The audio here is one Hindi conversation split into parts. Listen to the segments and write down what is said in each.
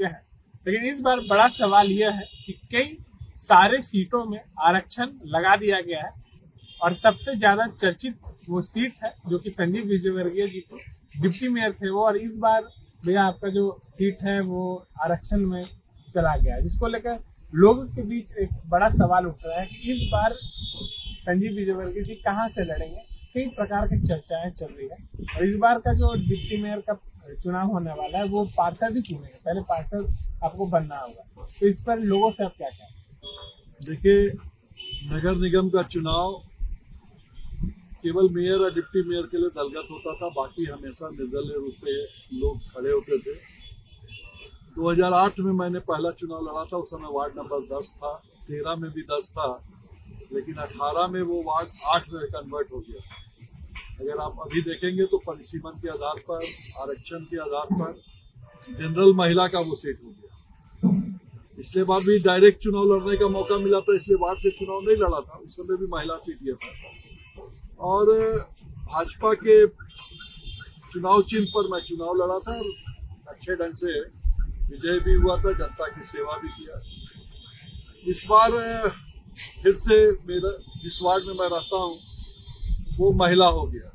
चुके हैं, लेकिन इस बार बड़ा सवाल यह है कि कई सारे सीटों में आरक्षण लगा दिया गया है और सबसे ज्यादा चर्चित वो सीट है जो कि संजीव विजयवर्गीय जी को डिप्टी मेयर थे वो, और इस बार भैया आपका जो सीट है वो आरक्षण में चला गया, जिसको लेकर लोगों के बीच एक बड़ा सवाल उठ रहा है कि इस बार संजीव विजयवर्गीय जी कहाँ से लड़ेंगे। कई प्रकार की चर्चाएं चल रही है और इस बार का जो डिप्टी मेयर का चुनाव होने वाला है वो पार्षद ही चुनेंगे, पहले पार्षद आपको बनना होगा, तो इस पर लोगों से आप क्या कहें? देखिए, नगर निगम का चुनाव केवल मेयर और डिप्टी मेयर के लिए दलगत होता था, बाकी हमेशा निर्दलीय रूप से लोग खड़े होते थे। 2008 में मैंने पहला चुनाव लड़ा था, उस समय वार्ड नंबर 10 था, 13 में भी 10 था, लेकिन 18 में वो वार्ड 8 में कन्वर्ट हो गया। अगर आप अभी देखेंगे तो परिसीमन के आधार पर, आरक्षण के आधार पर जनरल महिला का वो सीट हो गया। पिछले बार भी डायरेक्ट चुनाव लड़ने का मौका मिला था, इसलिए वार्ड से चुनाव नहीं लड़ा था, उस समय भी महिला सीट ये था। और भाजपा के चुनाव चिन्ह पर मैं चुनाव लड़ा था और अच्छे ढंग से विजय भी हुआ था, जनता की सेवा भी किया। इस बार फिर से मेरा जिस वार्ड में मैं रहता हूँ वो महिला हो गया,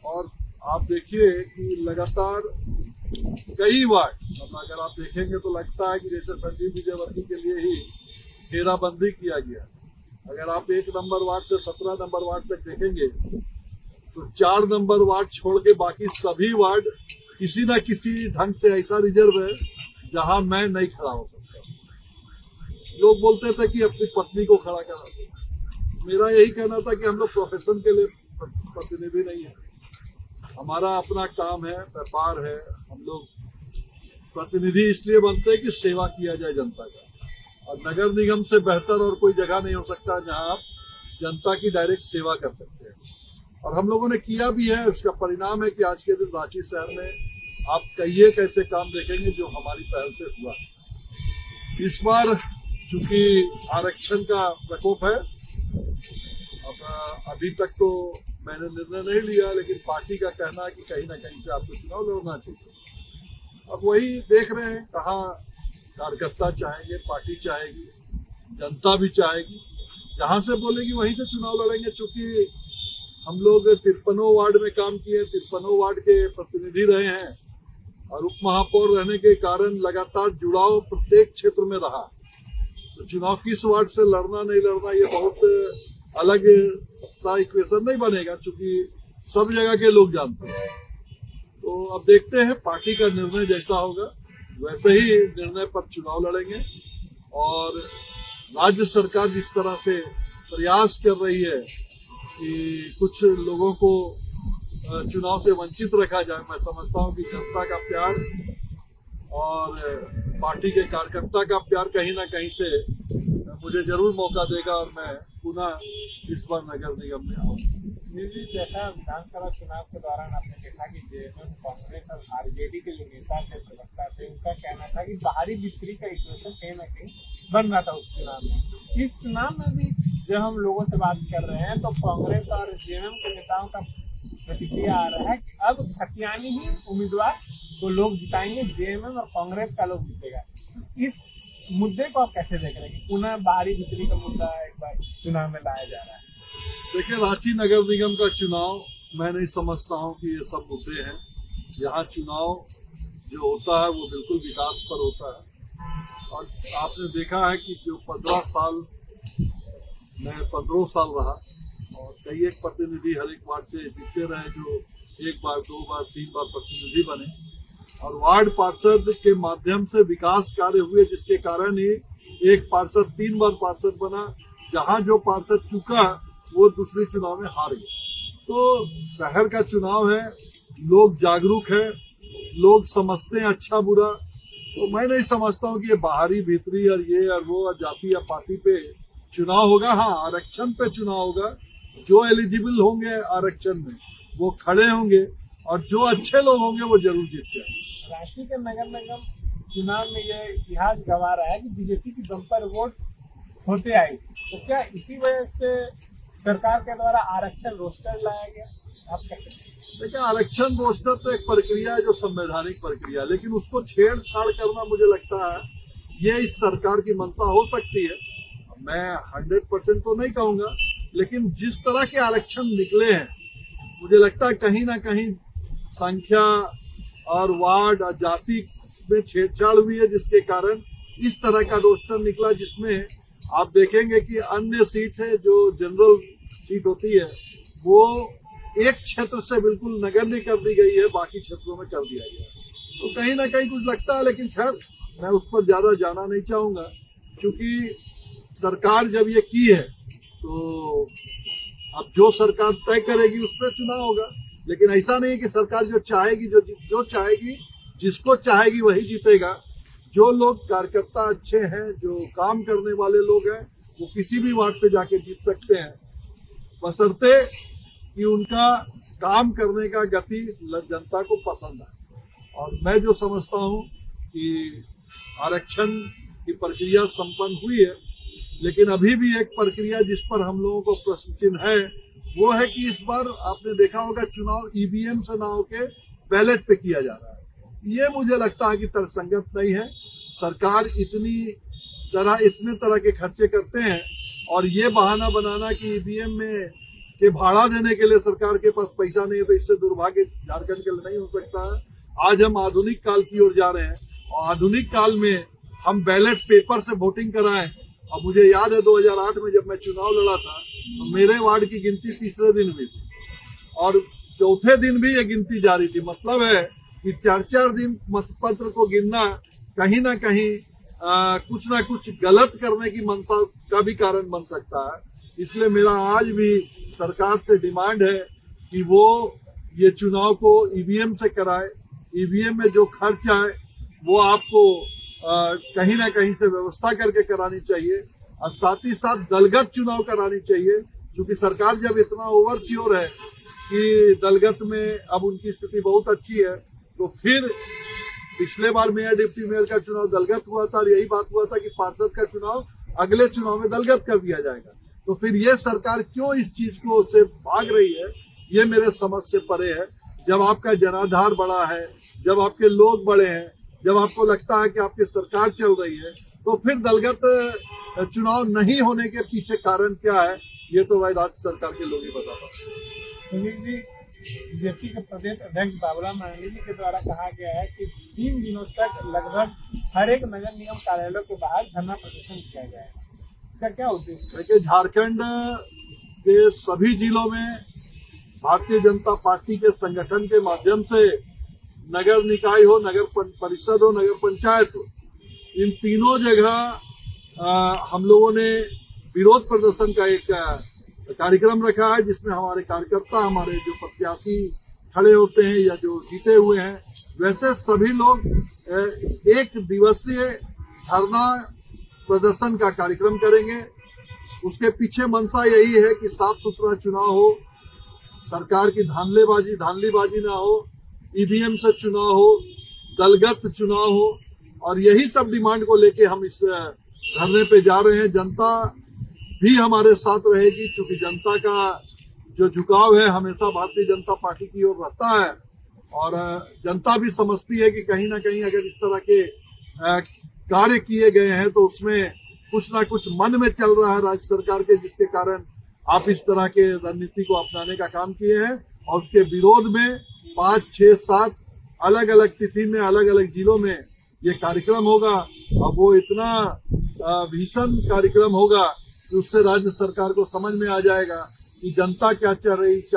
और आप देखिए कि लगातार कई वार्ड, मतलब अगर आप देखेंगे तो लगता है कि जैसे संजीव विजयवर्गीय के लिए ही घेराबंदी किया गया। अगर आप 1 नंबर वार्ड से 17 नंबर वार्ड तक देखेंगे तो 4 नंबर वार्ड छोड़ के बाकी सभी वार्ड किसी न किसी ढंग से ऐसा रिजर्व है जहां मैं नहीं खड़ा हो सकता। लोग बोलते थे कि अपनी पत्नी को खड़ा करा दो, मेरा यही कहना था कि हम लोग प्रोफेशन के लिए प्रतिनिधि नहीं है, हमारा अपना काम है, व्यापार है। हम लोग प्रतिनिधि इसलिए बनते हैं कि सेवा किया जाए जनता का, और नगर निगम से बेहतर और कोई जगह नहीं हो सकता जहां आप जनता की डायरेक्ट सेवा कर सकते हैं। और हम लोगों ने किया भी है, उसका परिणाम है कि आज के दिन रांची शहर में आप कई एक ऐसे काम देखेंगे जो हमारी पहल से हुआ। इस बार चूंकि आरक्षण का प्रकोप है, अब अभी तक तो मैंने निर्णय नहीं लिया, लेकिन पार्टी का कहना है कि कहीं ना कहीं से आपको चुनाव लड़ना चाहिए। अब वही देख रहे हैं, कहाँ कार्यकर्ता चाहेंगे, पार्टी चाहेगी, जनता भी चाहेगी, जहां से बोलेगी वहीं से चुनाव लड़ेंगे। चूंकि हम लोग 53 वार्ड में काम किए, 53 वार्ड के प्रतिनिधि रहे हैं और उप महापौर रहने के कारण लगातार जुड़ाव प्रत्येक क्षेत्र में रहा। तो चुनाव किस वार्ड से लड़ना नहीं लड़ना ये बहुत अलग सा इक्वेशन नहीं बनेगा, चूंकि सब जगह के लोग जानते हैं। तो अब देखते हैं, पार्टी का निर्णय जैसा होगा वैसे ही निर्णय पर चुनाव लड़ेंगे। और राज्य सरकार जिस तरह से प्रयास कर रही है कि कुछ लोगों को चुनाव से वंचित रखा जाए, मैं समझता हूं कि जनता का प्यार और पार्टी के कार्यकर्ता का प्यार कहीं ना कहीं से मुझे जरूर मौका देगा और मैं पुनः इस बार नगर निगम में आऊंगा। जैसा विधानसभा चुनाव के दौरान आपने देखा कि जेएमएम, कांग्रेस और आरजेडी के जो नेता थे, प्रवक्ता थे, उनका कहना था कि बाहरी बिक्री का इक्वेशन कहीं ना कहीं बन रहा था उस चुनाव में। इस चुनाव में भी जब हम लोगों से बात कर रहे हैं तो कांग्रेस और जेएमएम के नेताओं का प्रतिक्रिया आ रहा है कि अब खतियानी ही उम्मीदवार को लोग जिताएंगे, जेएमएम और कांग्रेस का लोग जीतेगा। इस मुद्दे को आप कैसे देख रहे हैं कि पुनः बाहरी बिक्री का मुद्दा एक बार चुनाव में लाया जा रहा है? देखिए, रांची नगर निगम का चुनाव मैं नहीं समझता हूं कि ये सब मुद्दे हैं। यहाँ चुनाव जो होता है वो बिल्कुल विकास पर होता है। और आपने देखा है कि जो 15 साल मैं 15 साल रहा और कई एक प्रतिनिधि हर एक वार्ड से जीतते रहे, जो 1 बार 2 बार 3 बार प्रतिनिधि बने, और वार्ड पार्षद के माध्यम से विकास कार्य हुए, जिसके कारण ही एक पार्षद 3 बार पार्षद बना। जहां जो पार्षद चुका वो दूसरे चुनाव में हार गए। तो शहर का चुनाव है, लोग जागरूक है, लोग समझते हैं अच्छा बुरा। तो मैं नहीं समझता हूँ कि ये बाहरी भीतरी और ये और वो और जाति या पार्टी पे चुनाव होगा। हाँ, आरक्षण पे चुनाव होगा। जो एलिजिबल होंगे आरक्षण में वो खड़े होंगे और जो अच्छे लोग होंगे वो जरूर जीत जाएंगे। रांची के नगर निगम चुनाव में यह इतिहास गंवा रहा है कि बीजेपी की बम्पर वोट होते आई, तो क्या इसी वजह से सरकार के द्वारा आरक्षण रोस्टर लाया गया, आप कैसे? देखिए, आरक्षण रोस्टर तो एक प्रक्रिया है जो संवैधानिक प्रक्रिया है, लेकिन उसको छेड़छाड़ करना मुझे लगता है ये इस सरकार की मंशा हो सकती है। मैं 100% तो नहीं कहूंगा, लेकिन जिस तरह के आरक्षण निकले हैं मुझे लगता है कहीं ना कहीं संख्या और वार्ड और जाति में छेड़छाड़ हुई है, जिसके कारण इस तरह का रोस्टर निकला, जिसमें आप देखेंगे कि अन्य सीट है जो जनरल सीट होती है वो एक क्षेत्र से बिल्कुल नगण्य कर दी गई है, बाकी क्षेत्रों में कर दिया गया है। तो कहीं ना कहीं कुछ लगता है, लेकिन खैर मैं उस पर ज्यादा जाना नहीं चाहूंगा, क्योंकि सरकार जब ये की है तो अब जो सरकार तय करेगी उस पर चुनाव होगा। लेकिन ऐसा नहीं कि सरकार जो चाहेगी जो चाहेगी जिसको चाहेगी वही जीतेगा। जो लोग कार्यकर्ता अच्छे हैं, जो काम करने वाले लोग हैं, वो किसी भी वार्ड से जाके जीत सकते हैं, बशर्ते कि उनका काम करने का गति जनता को पसंद आए। और मैं जो समझता हूं कि आरक्षण की प्रक्रिया संपन्न हुई है, लेकिन अभी भी एक प्रक्रिया जिस पर हम लोगों को प्रश्न चिन्ह है वो है कि इस बार आपने देखा होगा चुनाव ईवीएम से ना होके बैलेट पे किया जा रहा है। ये मुझे लगता है कि तर्कसंगत नहीं है। सरकार इतने तरह के खर्चे करते हैं और ये बहाना बनाना कि ईवीएम में के भाड़ा देने के लिए सरकार के पास पैसा नहीं है, तो इससे दुर्भाग्य झारखंड के लिए नहीं हो सकता है। आज हम आधुनिक काल की ओर जा रहे हैं और आधुनिक काल में हम बैलेट पेपर से वोटिंग कराएं। और मुझे याद है 2008 में जब मैं चुनाव लड़ा था तो मेरे वार्ड की गिनती तीसरे दिन हुई थी और चौथे दिन भी ये गिनती जारी थी। मतलब है कि 4-4 दिन मतपत्र को गिनना कहीं ना कहीं कुछ ना कुछ गलत करने की मंशा का भी कारण बन सकता है। इसलिए मेरा आज भी सरकार से डिमांड है कि वो ये चुनाव को ईवीएम से कराए। ईवीएम में जो खर्च आए वो आपको कहीं ना कहीं से व्यवस्था करके करानी चाहिए और साथ ही साथ दलगत चुनाव करानी चाहिए, क्योंकि सरकार जब इतना ओवरश्योर है कि दलगत में अब उनकी स्थिति बहुत अच्छी है, तो फिर पिछले बार मेयर डिप्टी मेयर का चुनाव दलगत हुआ था और यही बात हुआ था कि पार्षद का चुनाव अगले चुनाव में दलगत कर दिया जाएगा। तो फिर ये सरकार क्यों इस चीज को से भाग रही है, ये मेरे समझ से परे है। जब आपका जनाधार बड़ा है, जब आपके लोग बड़े हैं, जब आपको लगता है कि आपकी सरकार चल रही है, तो फिर दलगत चुनाव नहीं होने के पीछे कारण क्या है, ये तो वही राज्य सरकार के लोग ही बता पाते हैं। सुनील जी, बीजेपी के प्रदेश अध्यक्ष बाबूराम मांझी जी के द्वारा कहा गया है कि 3 दिनों तक लगभग हर एक नगर निगम कार्यालयों के बाहर धरना प्रदर्शन किया जाएगा। इसका क्या उद्देश्य? देखिए, झारखंड के सभी जिलों में भारतीय जनता पार्टी के संगठन के माध्यम से नगर निकाय हो, नगर परिषद हो, नगर पंचायत हो, इन तीनों जगह हम लोगों ने विरोध प्रदर्शन का एक कार्यक्रम रखा है, जिसमें हमारे कार्यकर्ता, हमारे जो प्रत्याशी खड़े होते हैं या जो जीते हुए हैं, वैसे सभी लोग एक दिवसीय धरना प्रदर्शन का कार्यक्रम करेंगे। उसके पीछे मंशा यही है कि साफ सुथरा चुनाव हो, सरकार की धांधलीबाजी ना हो, ईवीएम से चुनाव हो, दलगत चुनाव हो, और यही सब डिमांड को लेके हम इस धरने पे जा रहे हैं। जनता भी हमारे साथ रहेगी, क्योंकि जनता का जो झुकाव है हमेशा भारतीय जनता पार्टी की ओर रहता है और जनता भी समझती है कि कहीं ना कहीं अगर इस तरह के कार्य किए गए हैं तो उसमें कुछ ना कुछ मन में चल रहा है राज्य सरकार के, जिसके कारण आप इस तरह के रणनीति को अपनाने का काम किए हैं। और उसके विरोध में 5, 6, 7 अलग अलग तिथि में अलग अलग जिलों में ये कार्यक्रम होगा और वो इतना भीषण कार्यक्रम होगा कि उससे राज्य सरकार को समझ में आ जाएगा कि जनता क्या चाह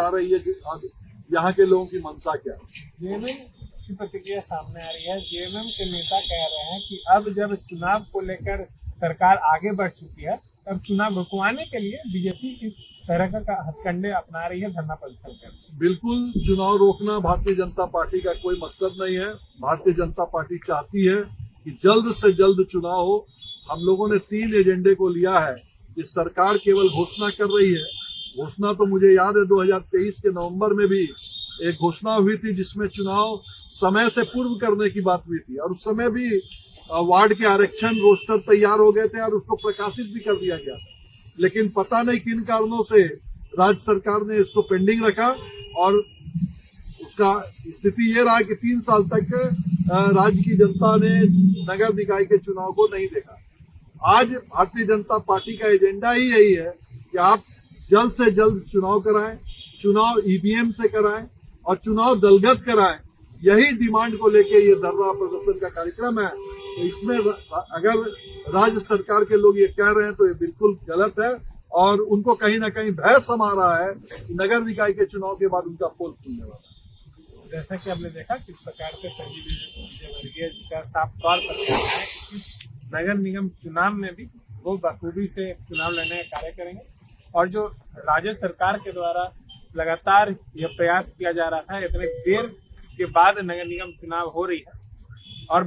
रही है, यहाँ के लोगों की मंशा क्या है। जेएमएम की प्रतिक्रिया सामने आ रही है। जेएमएम के नेता कह रहे हैं कि अब जब चुनाव को लेकर सरकार आगे बढ़ चुकी है, तब चुनाव रुकवाने के लिए बीजेपी इस तरह का हथकंडे अपना रही है, धरना प्रदर्शन कर। बिल्कुल, चुनाव रोकना भारतीय जनता पार्टी का कोई मकसद नहीं है। भारतीय जनता पार्टी चाहती है कि जल्द से जल्द चुनाव हो। हम लोगों ने 3 एजेंडे को लिया है कि सरकार केवल घोषणा कर रही है। घोषणा तो मुझे याद है 2023 के नवंबर में भी एक घोषणा हुई थी, जिसमें चुनाव समय से पूर्व करने की बात हुई थी और उस समय भी वार्ड के आरक्षण रोस्टर तैयार हो गए थे और उसको प्रकाशित भी कर दिया गया था। लेकिन पता नहीं किन कारणों से राज्य सरकार ने इसको पेंडिंग रखा और उसका स्थिति ये रहा कि 3 साल तक राज्य की जनता ने नगर निकाय के चुनाव को नहीं देखा। आज भारतीय जनता पार्टी का एजेंडा ही यही है कि आप जल्द से जल्द चुनाव कराएं, चुनाव ईवीएम से कराएं और चुनाव दलगत कराएं। यही डिमांड को लेके ये धरना प्रदर्शन का कार्यक्रम है। तो इसमें अगर राज्य सरकार के लोग ये कह रहे हैं तो ये बिल्कुल गलत है और उनको कहीं ना कहीं भय समा रहा है कि नगर निकाय के चुनाव के बाद उनका पोल खुलने वाला है। जैसा कि हमने देखा किस प्रकार से संजीव विजयवर्गीय जी का साफ तौर पर कहना है कि इस नगर निगम चुनाव में भी वो बखूबी से चुनाव लड़ने का कार्य करेंगे और जो राज्य सरकार के द्वारा लगातार यह प्रयास किया जा रहा था, इतने देर के बाद नगर निगम चुनाव हो रही है और